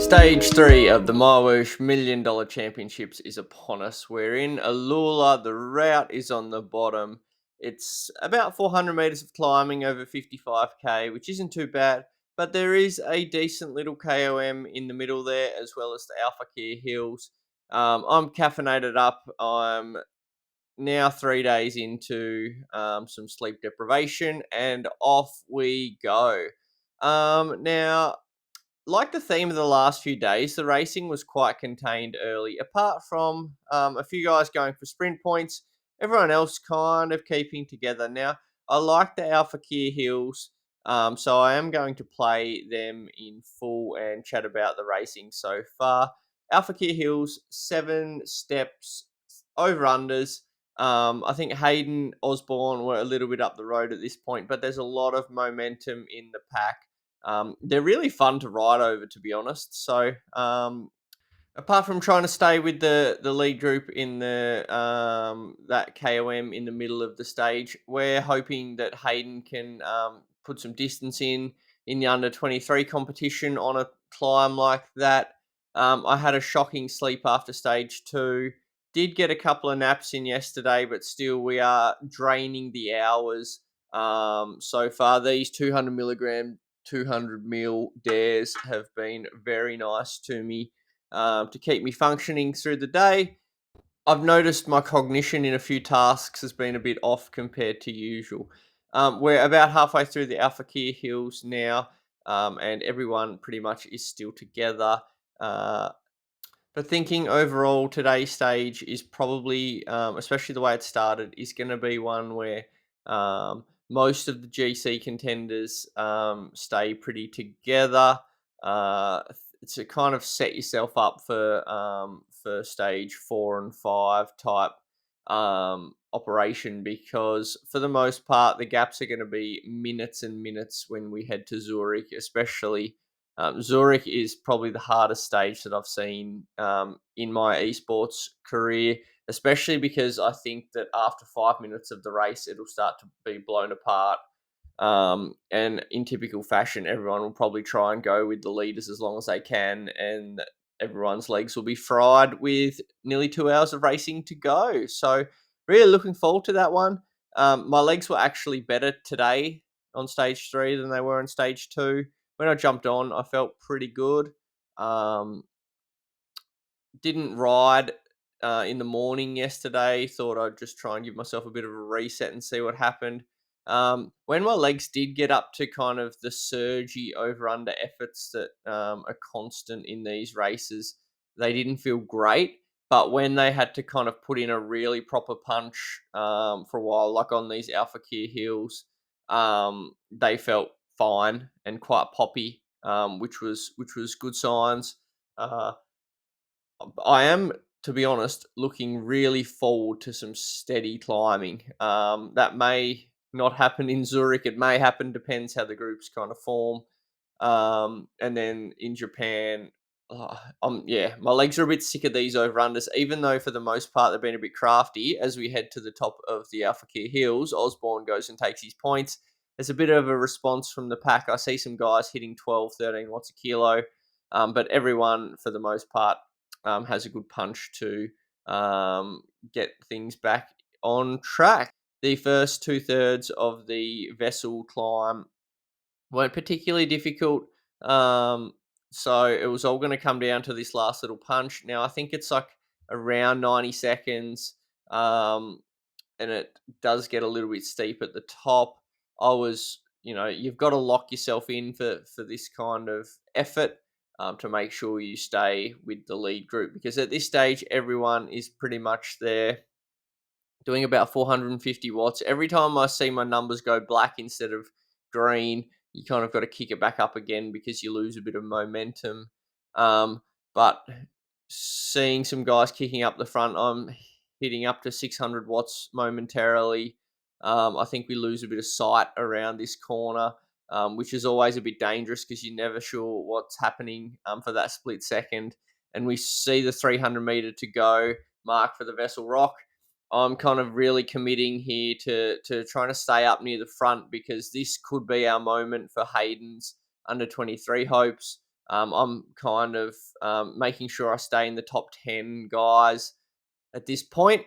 Stage 3 of the MyWhoosh $1 Million Championships is upon us. We're in Alula. The route is on the bottom. It's about 400 meters of climbing over 55k, which isn't too bad. But there is a decent little KOM in the middle there, as well as the Alpha Kia Hills. I'm caffeinated up. I'm now 3 days into some sleep deprivation, and off we go. Now, like the theme of the last few days, the racing was quite contained early. Apart from a few guys going for sprint points, everyone else kind of keeping together. Now, I like the Alpha Kia Hills, so I am going to play them in full and chat about the racing so far. Alpha Kia Hills, 7 steps, over-unders. I think Hayden, Osborne were a little bit up the road at this point, but there's a lot of momentum in the pack. They're really fun to ride over, to be honest. So, apart from trying to stay with the lead group in the that KOM in the middle of the stage, we're hoping that Hayden can put some distance in the under 23 competition on a climb like that. I had a shocking sleep after stage 2. Did get a couple of naps in yesterday, but still we are draining the hours so far. These 200 milligram 200 mil dares have been very nice to me to keep me functioning through the day. I've noticed my cognition in a few tasks has been a bit off compared to usual. We're about halfway through the Alpha Kia Hills now, and everyone pretty much is still together. Uh, but thinking overall, today's stage is probably, especially the way it started, is going to be one where most of the GC contenders stay pretty together. To kind of set yourself up for stage 4 and 5 type operation, because for the most part the gaps are going to be minutes and minutes when we head to Zurich, especially. Zurich is probably the hardest stage that I've seen in my esports career, especially because I think that after 5 minutes of the race, it'll start to be blown apart. And in typical fashion, everyone will probably try and go with the leaders as long as they can, and everyone's legs will be fried with nearly 2 hours of racing to go. So, really looking forward to that one. My legs were actually better today on stage 3 than they were on stage 2. When I jumped on, I felt pretty good. Um, didn't ride in the morning yesterday. Thought I'd just try and give myself a bit of a reset and see what happened. When my legs did get up to kind of the surgy over-under efforts that are constant in these races, they didn't feel great. But when they had to kind of put in a really proper punch for a while, like on these Alpha Kia Hills, they felt fine and quite poppy, which was good signs. Uh, I am, to be honest, looking really forward to some steady climbing. That may not happen in Zurich. It may happen, depends how the groups kind of form. And then in Japan, yeah, my legs are a bit sick of these over-unders, even though for the most part they've been a bit crafty. As we head to the top of the Alpha Kia Hills, Osborne goes and takes his points. There's a bit of a response from the pack. I see some guys hitting 12, 13 watts a kilo, but everyone, for the most part, has a good punch to get things back on track. The first 2/3 of the vessel climb weren't particularly difficult. So it was all going to come down to this last little punch. Now, I think it's like around 90 seconds, and it does get a little bit steep at the top. You've got to lock yourself in for this kind of effort. To make sure you stay with the lead group, because at this stage everyone is pretty much there doing about 450 watts. Every time I see my numbers go black instead of green, you kind of got to kick it back up again because you lose a bit of momentum. But seeing some guys kicking up the front, I'm hitting up to 600 watts momentarily. I think we lose a bit of sight around this corner, which is always a bit dangerous because you're never sure what's happening for that split second. And we see the 300 meter to go mark for the Vessel Rock. I'm kind of really committing here to trying to stay up near the front, because this could be our moment for Hayden's under 23 hopes. I'm kind of making sure I stay in the top 10 guys at this point.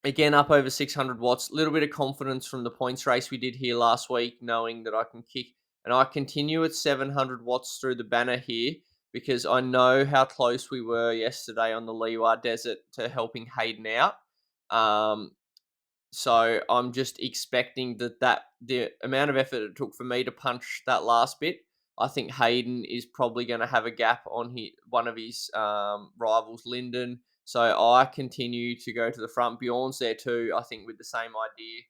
Again, up over 600 watts. A little bit of confidence from the points race we did here last week, knowing that I can kick. And I continue at 700 watts through the banner here because I know how close we were yesterday on the Liwa Desert to helping Hayden out. Um, so I'm just expecting that the amount of effort it took for me to punch that last bit, I think Hayden is probably going to have a gap on one of his rivals, Linden. So I continue to go to the front. Bjorn's there too, I think, with the same idea.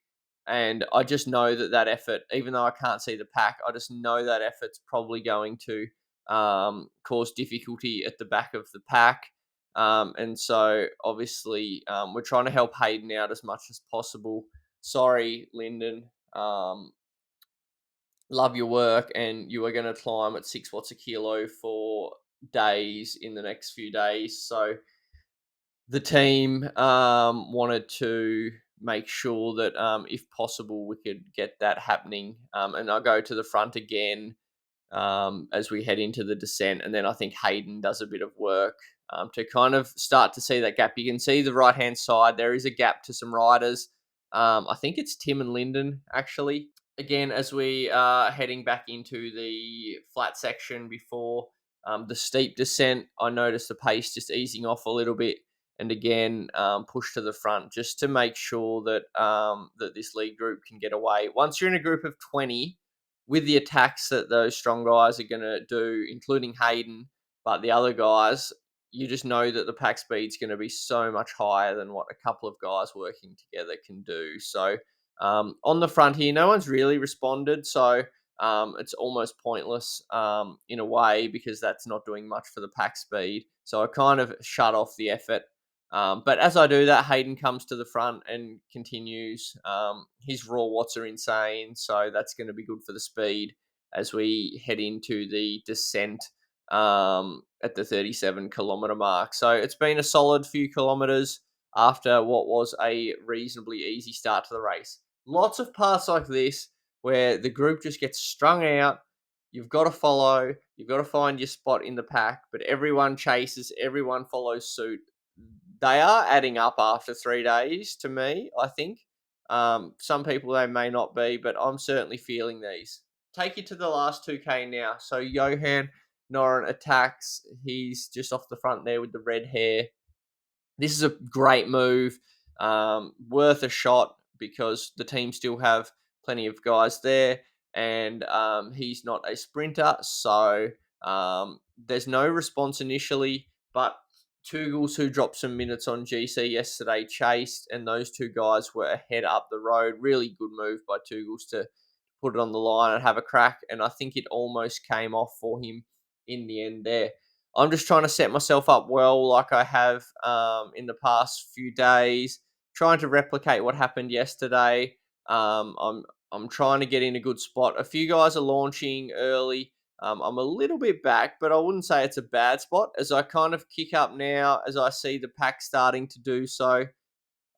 And I just know that effort, even though I can't see the pack, I just know that effort's probably going to cause difficulty at the back of the pack. And so obviously we're trying to help Hayden out as much as possible. Sorry, Lyndon. Love your work, and you are going to climb at 6 watts a kilo for days in the next few days. So the team wanted to make sure that if possible we could get that happening. And I'll go to the front again as we head into the descent. And then I think Hayden does a bit of work to kind of start to see that gap. You can see the right-hand side. There is a gap to some riders. I think it's Tim and Lyndon, actually. Again, as we are heading back into the flat section before the steep descent, I noticed the pace just easing off a little bit. And again, push to the front just to make sure that that this lead group can get away. Once you're in a group of 20, with the attacks that those strong guys are going to do, including Hayden, but the other guys, you just know that the pack speed's going to be so much higher than what a couple of guys working together can do. So on the front here, no one's really responded. So it's almost pointless in a way because that's not doing much for the pack speed. So I kind of shut off the effort. But as I do that, Hayden comes to the front and continues. His raw watts are insane, so that's going to be good for the speed as we head into the descent at the 37-kilometer mark. So it's been a solid few kilometers after what was a reasonably easy start to the race. Lots of paths like this where the group just gets strung out. You've got to follow, you've got to find your spot in the pack, but everyone chases, everyone follows suit. They are adding up after 3 days to me, I think. Some people they may not be, but I'm certainly feeling these. Take you to the last 2K now. So Johan Noren attacks. He's just off the front there with the red hair. This is a great move, worth a shot because the team still have plenty of guys there, and he's not a sprinter, so there's no response initially, but Tugels, who dropped some minutes on GC yesterday, chased, and those two guys were ahead up the road. Really good move by Tugels to put it on the line and have a crack, and I think it almost came off for him in the end there. I'm just trying to set myself up well, like I have in the past few days, trying to replicate what happened yesterday. I'm trying to get in a good spot. A few guys are launching early. I'm a little bit back, but I wouldn't say it's a bad spot as I kind of kick up now as I see the pack starting to do so.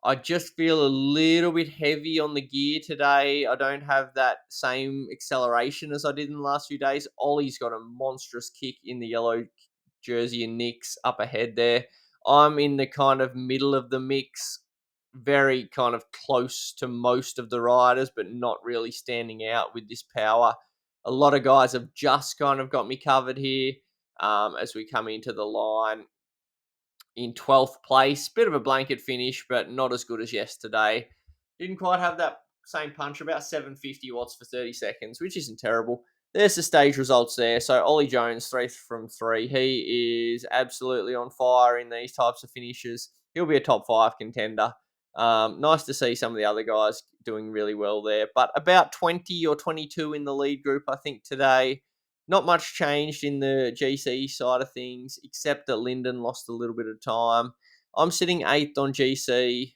I just feel a little bit heavy on the gear today. I don't have that same acceleration as I did in the last few days. Ollie's got a monstrous kick in the yellow jersey and Nick's up ahead there. I'm in the kind of middle of the mix, very kind of close to most of the riders, but not really standing out with this power. A lot of guys have just kind of got me covered here as we come into the line in 12th place. Bit of a blanket finish, but not as good as yesterday. Didn't quite have that same punch, about 750 watts for 30 seconds, which isn't terrible. There's the stage results there. So Ollie Jones, 3 from 3. He is absolutely on fire in these types of finishes. He'll be a top 5 contender. Nice to see some of the other guys doing really well there. But about 20 or 22 in the lead group, I think, today. Not much changed in the GC side of things, except that Lyndon lost a little bit of time. I'm sitting 8th on GC.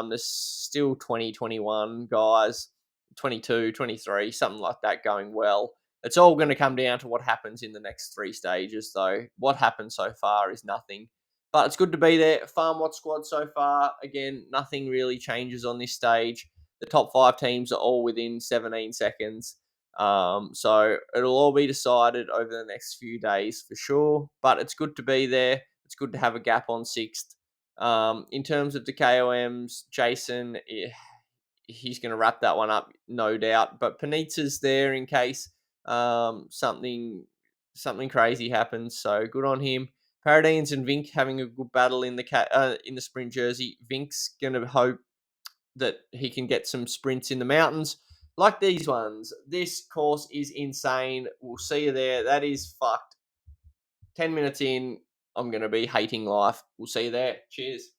There's still 20, 21 guys, 22, 23, something like that going well. It's all going to come down to what happens in the next 3 stages, though. What happened so far is nothing. But it's good to be there. Farm Watch squad so far, again, nothing really changes on this stage. The top 5 teams are all within 17 seconds. So it'll all be decided over the next few days for sure. But it's good to be there. It's good to have a gap on sixth. In terms of the KOMs, Jason, he's going to wrap that one up, no doubt. But Panizza's there in case something crazy happens. So good on him. Paradines and Vink having a good battle in the sprint jersey. Vink's going to hope that he can get some sprints in the mountains like these ones. This course is insane. We'll see you there. That is fucked. 10 minutes in, I'm going to be hating life. We'll see you there. Cheers.